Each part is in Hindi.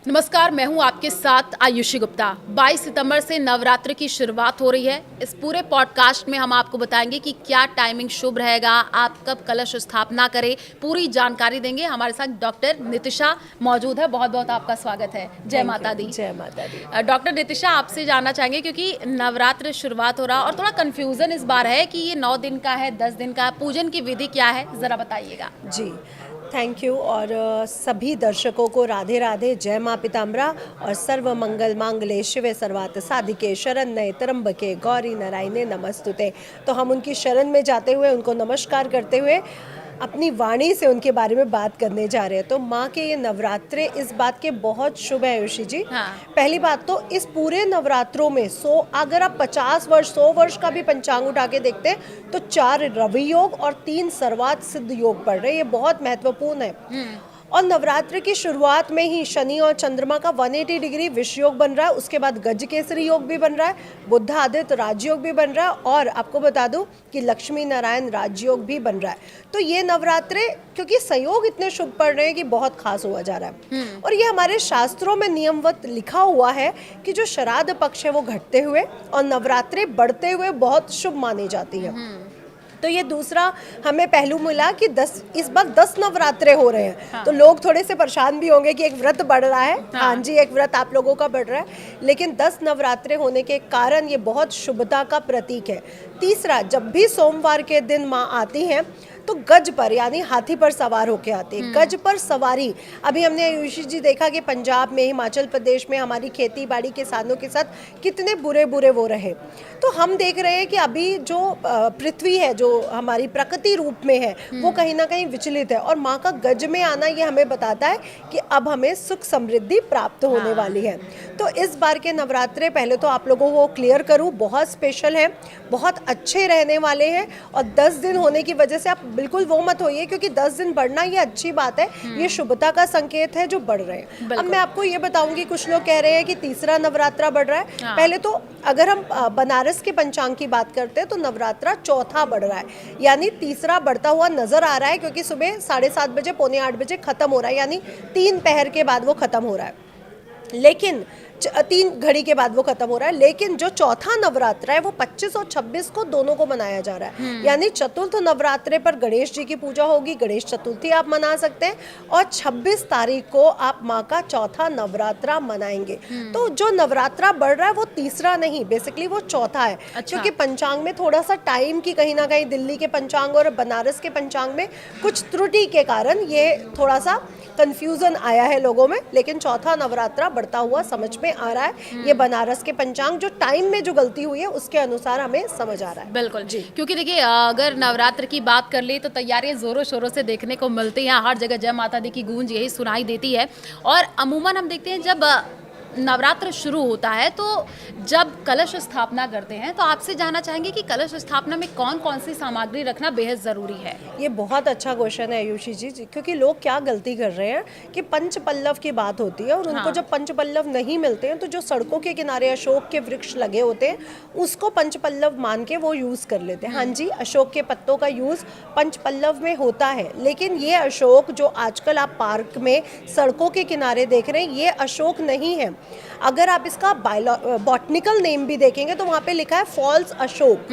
नमस्कार, मैं हूं आपके साथ आयुषी गुप्ता। 22 सितंबर से नवरात्र की शुरुआत हो रही है। इस पूरे पॉडकास्ट में हम आपको बताएंगे कि क्या टाइमिंग शुभ रहेगा, आप कब कलश स्थापना करें, पूरी जानकारी देंगे। हमारे साथ डॉक्टर नितिशा मौजूद है। बहुत बहुत आपका स्वागत है। जय माता दी। जय माता दी। डॉक्टर नितिशा, आपसे जानना चाहेंगे क्योंकि नवरात्र शुरुआत हो रहा और थोड़ा कन्फ्यूज़न इस बार है कि ये 9 दिन का है, 10 दिन का, पूजन की विधि क्या है, ज़रा बताइएगा। जी, थैंक यू। और सभी दर्शकों को राधे राधे, जय माँ पीताम्बरा और सर्व मंगल मांगले शिवे सर्वार्थ साधिके शरण्ये त्र्यंबके गौरी नारायणे नमस्तुते। तो हम उनकी शरण में जाते हुए, उनको नमस्कार करते हुए अपनी वाणी से उनके बारे में बात करने जा रहे हैं। तो माँ के ये नवरात्रे इस बात के बहुत शुभ है आयुषी जी। हाँ। पहली बात तो इस पूरे नवरात्रों में अगर आप 50 वर्ष 100 वर्ष का भी पंचांग उठा के देखते हैं तो 4 रवि योग और 3 सर्वात सिद्ध योग पड़ रहे हैं। ये बहुत महत्वपूर्ण है। और नवरात्र की शुरुआत में ही शनि और चंद्रमा का 180 डिग्री विष योग बन रहा है। उसके बाद गज केसरी योग भी बन रहा है, बुद्ध आदित्य राजयोग भी बन रहा है, और आपको बता दूं कि लक्ष्मी नारायण राजयोग भी बन रहा है। तो ये नवरात्रे क्योंकि संयोग इतने शुभ पड़ रहे हैं कि बहुत खास हुआ जा रहा है। और ये हमारे शास्त्रों में नियमवत लिखा हुआ है कि जो श्राद्ध पक्ष है वो घटते हुए और नवरात्रे बढ़ते हुए बहुत शुभ मानी जाती है। तो ये दूसरा हमें पहलू मिला कि इस बार 10 नवरात्रे हो रहे हैं। हाँ। तो लोग थोड़े से परेशान भी होंगे कि एक व्रत बढ़ रहा है। हाँ जी, एक व्रत आप लोगों का बढ़ रहा है, लेकिन 10 नवरात्रे होने के कारण ये बहुत शुभता का प्रतीक है। तीसरा, जब भी सोमवार के दिन माँ आती हैं तो गज पर यानी हाथी पर सवार होके आती है। गज पर सवारी अभी हमने आयुषी जी देखा कि पंजाब में, हिमाचल प्रदेश में हमारी खेती बाड़ी किसानों के साथ कितने बुरे बुरे वो रहे। तो हम देख रहे हैं कि अभी जो पृथ्वी है, जो हमारी प्रकृति रूप में है, वो कहीं ना कहीं विचलित है। और माँ का गज में आना ये हमें बताता है कि अब हमें सुख समृद्धि प्राप्त होने वाली है। तो इस बार के नवरात्रे, पहले तो आप लोगों को क्लियर करूँ, बहुत स्पेशल है, बहुत अच्छे रहने वाले हैं। और 10 दिन होने की वजह से आप बिल्कुल वो मत होइए, क्योंकि 10 दिन बढ़ना ये अच्छी बात है, ये शुभता का संकेत है जो बढ़ रहे हैं। अब मैं आपको ये बताऊंगी, कुछ लोग कह रहे हैं कि तीसरा नवरात्रा बढ़ रहा है। हाँ। पहले तो अगर हम बनारस के पंचांग की बात करते हैं तो नवरात्रा चौथा बढ़ रहा है, यानी तीसरा बढ़ता हुआ नजर आ रहा है, क्योंकि सुबह 7:30 बजे, 7:45 बजे खत्म हो रहा है, यानी 3 पहर के बाद वो खत्म हो रहा है। लेकिन 3 घड़ी के बाद वो खत्म हो रहा है। लेकिन जो चौथा नवरात्र है वो 25 और 26 को दोनों को मनाया जा रहा है। यानी चतुर्थ नवरात्रे पर गणेश जी की पूजा होगी, गणेश चतुर्थी आप मना सकते हैं, और 26 तारीख को आप माँ का चौथा नवरात्रा मनाएंगे। तो जो नवरात्रा बढ़ रहा है वो तीसरा नहीं, बेसिकली वो चौथा है। अच्छा। क्योंकि पंचांग में थोड़ा सा टाइम की कहीं ना कहीं दिल्ली के पंचांग और बनारस के पंचांग में कुछ त्रुटि के कारण ये थोड़ा सा कंफ्यूजन आया है लोगों में, लेकिन चौथा नवरात्रा बढ़ता हुआ समझ में आ रहा है। ये बनारस के पंचांग जो टाइम में जो गलती हुई है उसके अनुसार हमें समझ आ रहा है। बिल्कुल जी, क्योंकि देखिए अगर नवरात्र की बात कर ले तो तैयारियां जोरों शोरों से देखने को मिलती हैं। हर जगह जय माता दी की गूंज यही सुनाई देती है। और अमूमन हम देखते हैं जब नवरात्र शुरू होता है तो जब कलश स्थापना करते हैं तो आपसे जानना चाहेंगे कि कलश स्थापना में कौन कौन सी सामग्री रखना बेहद ज़रूरी है। ये बहुत अच्छा क्वेश्चन है आयुषी जी, क्योंकि लोग क्या गलती कर रहे हैं कि पंच पल्लव की बात होती है और उनको हाँ। जब पंच पल्लव नहीं मिलते हैं तो जो सड़कों के किनारे अशोक के वृक्ष लगे होते हैं उसको पंच पल्लव मान के वो यूज़ कर लेते हैं। हाँ जी, अशोक के पत्तों का यूज़ पंच पल्लव में होता है, लेकिन ये अशोक जो आजकल आप पार्क में सड़कों के किनारे देख रहे हैं, ये अशोक नहीं है। अगर आप इसका बॉटनिकल नेम भी देखेंगे तो वहाँ पे लिखा है फॉल्स अशोक।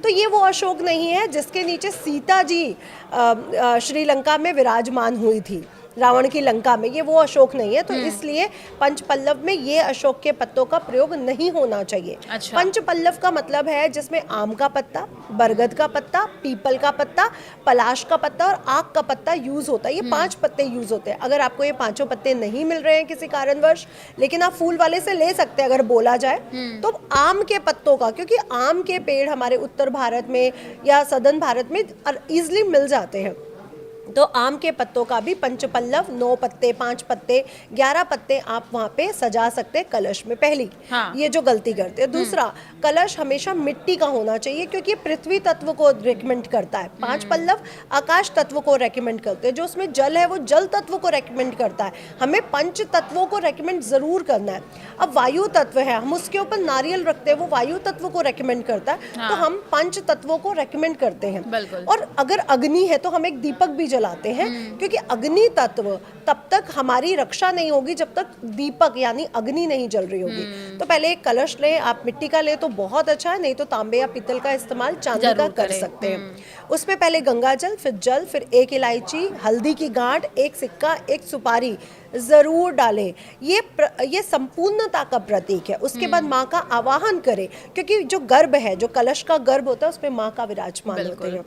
तो ये वो अशोक नहीं है जिसके नीचे सीता जी श्रीलंका में विराजमान हुई थी, रावण की लंका में। ये वो अशोक नहीं है। तो इसलिए पंच पल्लव में ये अशोक के पत्तों का प्रयोग नहीं होना चाहिए। अच्छा। पंच पल्लव का मतलब है जिसमें आम का पत्ता, बरगद का पत्ता, पीपल का पत्ता, पलाश का पत्ता और आक का पत्ता यूज होता है। ये 5 पत्ते यूज होते हैं। अगर आपको ये 5 पत्ते नहीं मिल रहे हैं किसी कारणवश, लेकिन आप फूल वाले से ले सकते हैं अगर बोला जाए, तो आम के पत्तों का, क्योंकि आम के पेड़ हमारे उत्तर भारत में या सदर्न भारत में इजिली मिल जाते हैं, तो आम के पत्तों का भी पंचपल्लव 9 पत्ते, 5 पत्ते, 11 पत्ते आप वहाँ पे सजा सकते हैं कलश में। पहली हाँ। ये जो गलती करते हैं। दूसरा, कलश हमेशा मिट्टी का होना चाहिए क्योंकि पृथ्वी तत्व को रेकमेंड करता है। 5 पल्लव आकाश तत्व को रेकमेंड करते हैं। जो उसमें जल है वो जल तत्व को रेकमेंड करता है। हमें पंच तत्वों को रेकमेंड जरूर करना है। अब वायु तत्व है, हम उसके ऊपर नारियल रखते हैं, वो वायु तत्व को रेकमेंड करता है। हाँ। तो हम पंच तत्वों को रेकमेंड करते हैं। और अगर अग्नि है तो हम एक दीपक भी जलाते हैं, क्योंकि अग्नि तत्व तब तक हमारी रक्षा नहीं होगी जब तक दीपक यानी अग्नि नहीं जल रही होगी। तो पहले एक कलश लें, आप मिट्टी का लें तो बहुत अच्छा है, नहीं तो तांबे या पीतल का इस्तेमाल चांदी का जरूर कर करें। सकते हैं। उसमें पहले गंगा जल, फिर एक इलायची, हल्दी की गांठ, एक सिक्का, एक सुपारी जरूर डालें। ये संपूर्णता का प्रतीक है। उसके बाद माँ का आवाहन करें, क्योंकि जो गर्भ है, जो कलश का गर्भ होता है, उसमें माँ का विराजमान होते हैं।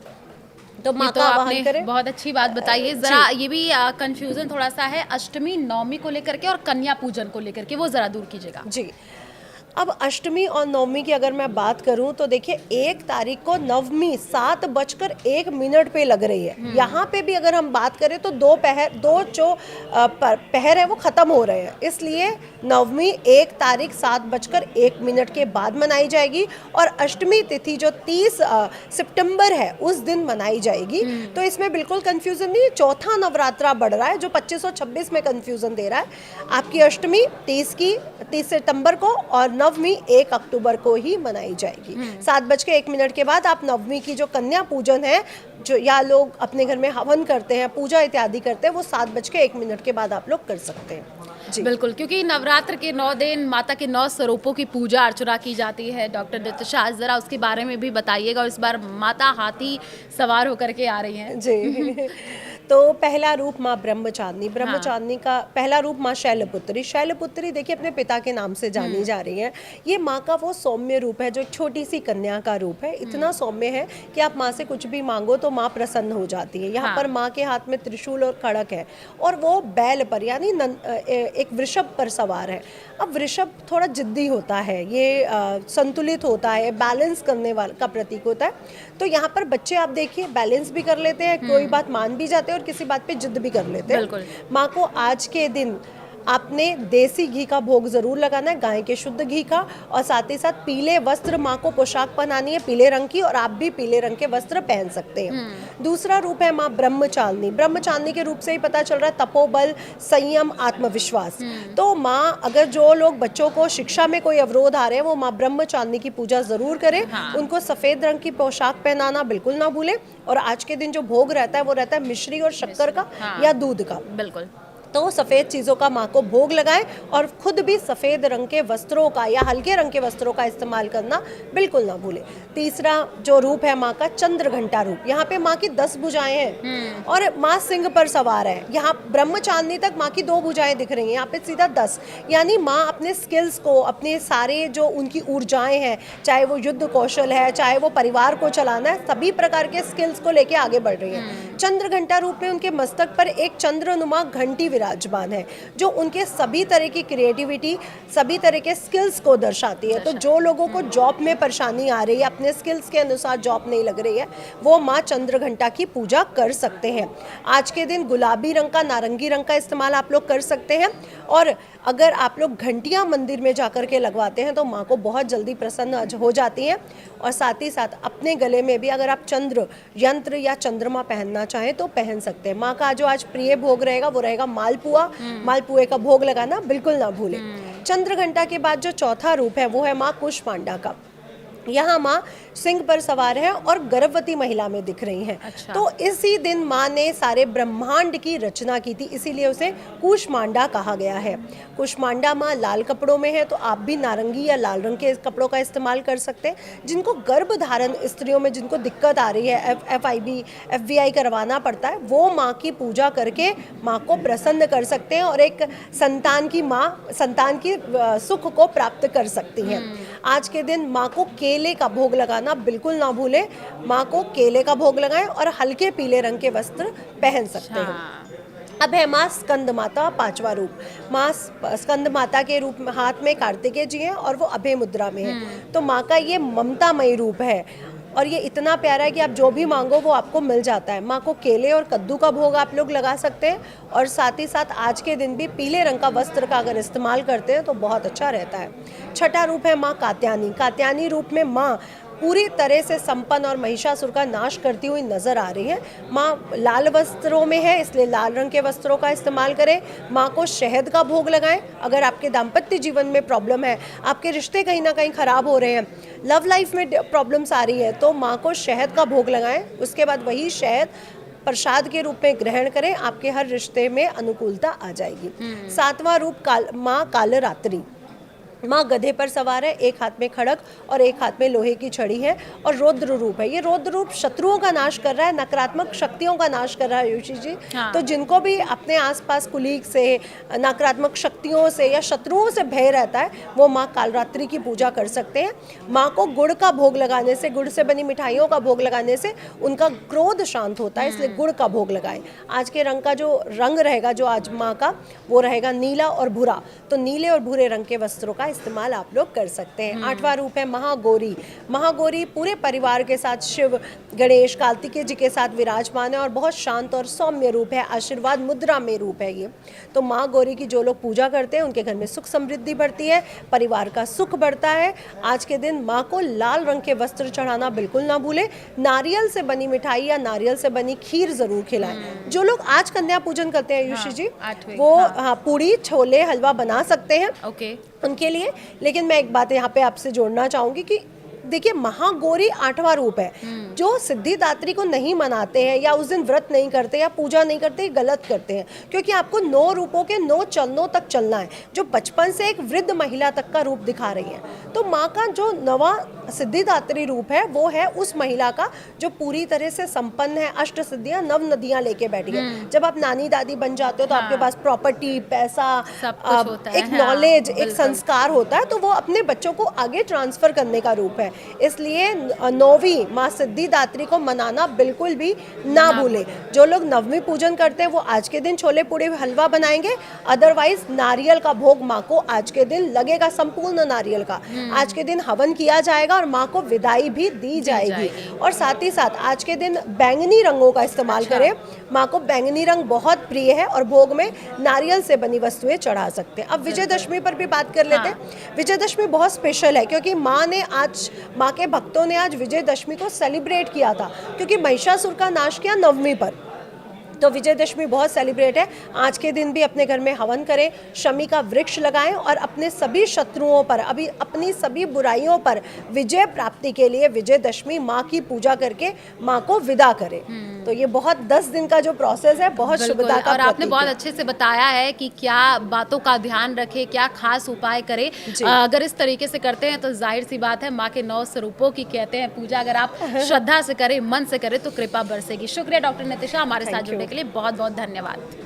तो माँ ये तो का आवाहन आपने करें। बहुत अच्छी बात बताई है। जरा ये भी कंफ्यूजन थोड़ा सा है अष्टमी नवमी को लेकर के और कन्या पूजन को लेकर के, वो जरा दूर कीजिएगा। जी, अब अष्टमी और नवमी की अगर मैं बात करूं तो देखिए 1 तारीख को नवमी 7:01 पे लग रही है। यहाँ पे भी अगर हम बात करें तो दो जो पहर है वो ख़त्म हो रहे हैं, इसलिए नवमी 1 तारीख 7:01 के बाद मनाई जाएगी। और अष्टमी तिथि जो 30 सितंबर है उस दिन मनाई जाएगी। तो इसमें बिल्कुल कंफ्यूजन नहीं है। चौथा नवरात्रा बढ़ रहा है जो 2526 में कंफ्यूजन दे रहा है। आपकी अष्टमी 30 सितंबर को और नवमी 1 अक्टूबर को ही मनाई जाएगी। 7:01 के बाद आप नवमी की जो कन्या पूजन है, जो या लोग अपने घर में हवन करते हैं, पूजा इत्यादि करते हैं, वो 7:01 के बाद आप लोग कर सकते हैं। जी बिल्कुल, क्योंकि नवरात्र के 9 दिन माता के 9 स्वरूपों की पूजा अर्चना की जाती है। डॉक्टर दीप्ति, जरा उसके बारे में भी बताइएगा। और इस बार माता हाथी सवार होकर के आ रही हैं। जी तो पहला रूप माँ ब्रह्मचारिणी का पहला रूप माँ शैलपुत्री देखिए अपने पिता के नाम से जानी जा रही है। ये माँ का वो सौम्य रूप है जो एक छोटी सी कन्या का रूप है। इतना सौम्य है कि आप माँ से कुछ भी मांगो तो माँ प्रसन्न हो जाती है। यहाँ पर माँ के हाथ में त्रिशूल और खड़क है और वो बैल पर यानी एक वृषभ पर सवार है। अब वृषभ थोड़ा जिद्दी होता है, ये संतुलित होता है, बैलेंस करने वाला का प्रतीक होता है। तो यहाँ पर बच्चे आप देखिए बैलेंस भी कर लेते हैं, कोई बात मान भी जाते हैं और किसी बात पे जिद भी कर लेते हैं। माँ को आज के दिन आपने देसी घी का भोग जरूर लगाना है, गाय के शुद्ध घी का। और साथ ही साथ पीले वस्त्र, माँ को पोशाक पहनानी है पीले रंग की, और आप भी पीले रंग के वस्त्र पहन सकते हैं। दूसरा रूप है माँ ब्रह्मचारिणी के रूप से ही पता चल रहा है तपोबल, संयम, आत्मविश्वास। तो माँ, अगर जो लोग बच्चों को शिक्षा में कोई अवरोध आ रहे हैं वो माँ ब्रह्मचारिणी की पूजा जरूर करें। उनको सफेद रंग की पोशाक पहनाना बिल्कुल ना भूलें। और आज के दिन जो भोग रहता है वो रहता है मिश्री और शक्कर का या दूध का। बिल्कुल, तो सफ़ेद चीज़ों का माँ को भोग लगाएं और खुद भी सफ़ेद रंग के वस्त्रों का या हल्के रंग के वस्त्रों का इस्तेमाल करना बिल्कुल ना भूलें। तीसरा जो रूप है माँ का चंद्रघंटा रूप। यहाँ पे माँ की 10 भुजाएं हैं और माँ सिंह पर सवार है। यहाँ ब्रह्मचारिणी तक माँ की 2 भुजाएं दिख रही हैं, यहाँ पे सीधा 10। यानी माँ अपने स्किल्स को, अपने सारे जो उनकी ऊर्जाएं हैं, चाहे वो युद्ध कौशल है, चाहे वो परिवार को चलाना है, सभी प्रकार के स्किल्स को लेके आगे बढ़ रही हैं। चंद्रघंटा रूप में उनके मस्तक पर एक चंद्रनुमा घंटी विराजमान है जो उनके सभी तरह की क्रिएटिविटी, सभी तरह के स्किल्स को दर्शाती है। तो जो लोगों को जॉब में परेशानी आ रही है, अपने स्किल्स के अनुसार जॉब नहीं लग रही है, वो माँ चंद्रघंटा की पूजा कर सकते हैं। आज के दिन गुलाबी रंग का, नारंगी रंग का इस्तेमाल आप लोग कर सकते हैं। और अगर आप लोग घंटियाँ मंदिर में जाकर के लगवाते हैं तो माँ को बहुत जल्दी प्रसन्न हो जाती हैं। और साथ ही साथ अपने गले में भी अगर आप चंद्र यंत्र या चंद्रमा पहनना चाहें तो पहन सकते हैं। माँ का जो आज प्रिय भोग रहेगा वो रहेगा मालपुआ। मालपुए का भोग लगाना बिल्कुल ना भूलें। चंद्रघंटा के बाद जो चौथा रूप है वो है माँ कुष्मांडा का। यहाँ माँ सिंह पर सवार है और गर्भवती महिला में दिख रही हैं। अच्छा। तो इसी दिन माँ ने सारे ब्रह्मांड की रचना की थी, इसीलिए उसे कुष्मांडा कहा गया है। कुष्मांडा माँ लाल कपड़ों में है, तो आप भी नारंगी या लाल रंग के कपड़ों का इस्तेमाल कर सकते हैं। जिनको गर्भ धारण स्त्रियों में जिनको दिक्कत आ रही है, FIV करवाना पड़ता है, वो माँ की पूजा करके माँ को प्रसन्न कर सकते हैं और एक संतान की सुख को प्राप्त कर सकती हैं। आज के दिन माँ को केले का भोग लगाना बिल्कुल ना भूलें। माँ को केले का भोग लगाएं और हल्के पीले रंग के वस्त्र पहन सकते हैं। अब है माँ स्कंद माता, 5वां रूप। माँ स्कंद माता के रूप में हाथ में कार्तिकेय जी हैं और वो अभय मुद्रा में है। तो माँ का ये ममतामयी रूप है और ये इतना प्यारा है कि आप जो भी मांगो वो आपको मिल जाता है। माँ को केले और कद्दू का भोग आप लोग लगा सकते हैं और साथ ही साथ आज के दिन भी पीले रंग का वस्त्र का अगर इस्तेमाल करते हैं तो बहुत अच्छा रहता है। छठा रूप है माँ कात्यायनी। कात्यायनी रूप में माँ पूरी तरह से संपन्न और महिषासुर का नाश करती हुई नजर आ रही है। माँ लाल वस्त्रों में है, इसलिए लाल रंग के वस्त्रों का इस्तेमाल करें। माँ को शहद का भोग लगाएं। अगर आपके दाम्पत्य जीवन में प्रॉब्लम है, आपके रिश्ते कहीं ना कहीं खराब हो रहे हैं, लव लाइफ में प्रॉब्लम्स आ रही है, तो माँ को शहद का भोग लगाएं। उसके बाद वही शहद प्रसाद के रूप में ग्रहण करें, आपके हर रिश्ते में अनुकूलता आ जाएगी। सातवां रूप माँ कालरात्रि। माँ गधे पर सवार है, एक हाथ में खड़ग और एक हाथ में लोहे की छड़ी है और रौद्र रूप है। ये रौद्र रूप शत्रुओं का नाश कर रहा है, नकारात्मक शक्तियों का नाश कर रहा है आयुषी जी। हाँ। तो जिनको भी अपने आसपास कुलीग से, नकारात्मक शक्तियों से या शत्रुओं से भय रहता है, वो माँ कालरात्रि की पूजा कर सकते हैं। माँ को गुड़ का भोग लगाने से, गुड़ से बनी मिठाइयों का भोग लगाने से उनका क्रोध शांत होता है, इसलिए गुड़ का भोग लगाएं। आज के रंग का जो रंग रहेगा, जो आज माँ का, वो रहेगा नीला और भूरा। तो नीले और भूरे रंग के वस्त्रों का इस्तेमाल आप लोग कर सकते हैं। आठवां रूप है महागौरी। महागौरी पूरे परिवार के साथ शिव, गणेश, कार्तिकेय जी के साथ विराजमान है और बहुत शांत और सौम्य रूप है, आशीर्वाद मुद्रा में रूप है ये। तो माँ गौरी की जो लोग पूजा करते हैं उनके घर में सुख समृद्धि बढ़ती है, परिवार का सुख बढ़ता है। आज के दिन माँ को लाल रंग के वस्त्र चढ़ाना बिल्कुल ना भूलें। नारियल से बनी मिठाई या नारियल से बनी खीर जरूर खिलाएं। जो लोग आज कन्या पूजन करते हैं आयुषी जी, वो पूड़ी, छोले, हलवा बना सकते हैं उनके लिए। लेकिन मैं एक बात यहाँ पे आपसे जोड़ना चाहूंगी कि देखिए, महागौरी आठवां रूप है। जो सिद्धिदात्री को नहीं मनाते हैं या उस दिन व्रत नहीं करते या पूजा नहीं करते, गलत करते हैं, क्योंकि आपको 9 रूपों के 9 चरणों तक चलना है, जो बचपन से एक वृद्ध महिला तक का रूप दिखा रही है। तो माँ का जो नवा सिद्धिदात्री रूप है, वो है उस महिला का जो पूरी तरह से संपन्न है, अष्ट सिद्धियां, नव नदियां लेके बैठी है। जब आप नानी दादी बन जाते हो तो आपके पास प्रॉपर्टी, पैसा, एक नॉलेज, एक संस्कार होता है, तो वो अपने बच्चों को आगे ट्रांसफर करने का रूप है। इसलिए 9वीं माँ सिद्धिदात्री को मनाना बिल्कुल भी ना भूले। जो लोग नवमी पूजन करते हैं वो आज के दिन छोले पूड़ी हलवा बनाएंगे, अदरवाइज नारियल का भोग माँ को आज के दिन लगेगा, संपूर्ण नारियल का। आज के दिन हवन किया जाएगा और माँ को विदाई भी दी जाएगी। और साथ ही साथ आज के दिन बैंगनी रंगों का इस्तेमाल करें। माँ को बैंगनी रंग बहुत प्रिय है और भोग में नारियल से बनी वस्तुएं चढ़ा सकते हैं। अब विजयदशमी पर भी बात कर लेते हैं। विजयदशमी बहुत स्पेशल है क्योंकि माँ के भक्तों ने आज विजयदशमी को सेलिब्रेट किया था, क्योंकि महिषासुर का नाश किया नवमी पर। तो विजयदशमी बहुत सेलिब्रेट है। आज के दिन भी अपने घर में हवन करें, शमी का वृक्ष लगाएं और अपने सभी शत्रुओं पर, अपनी सभी बुराइयों पर विजय प्राप्ति के लिए विजयदशमी माँ की पूजा करके माँ को विदा करें। तो ये बहुत 10 दिन का जो प्रोसेस है, बहुत शुभता का और आपने बहुत अच्छे से बताया है कि क्या बातों का ध्यान रखें, क्या खास उपाय करें। अगर इस तरीके से करते हैं तो जाहिर सी बात है, माँ के 9 स्वरूपों की कहते हैं पूजा अगर आप श्रद्धा से करें, मन से करें, तो कृपा बरसेगी। शुक्रिया डॉक्टर नितिशा, हमारे साथ जुड़ने के लिए बहुत बहुत धन्यवाद।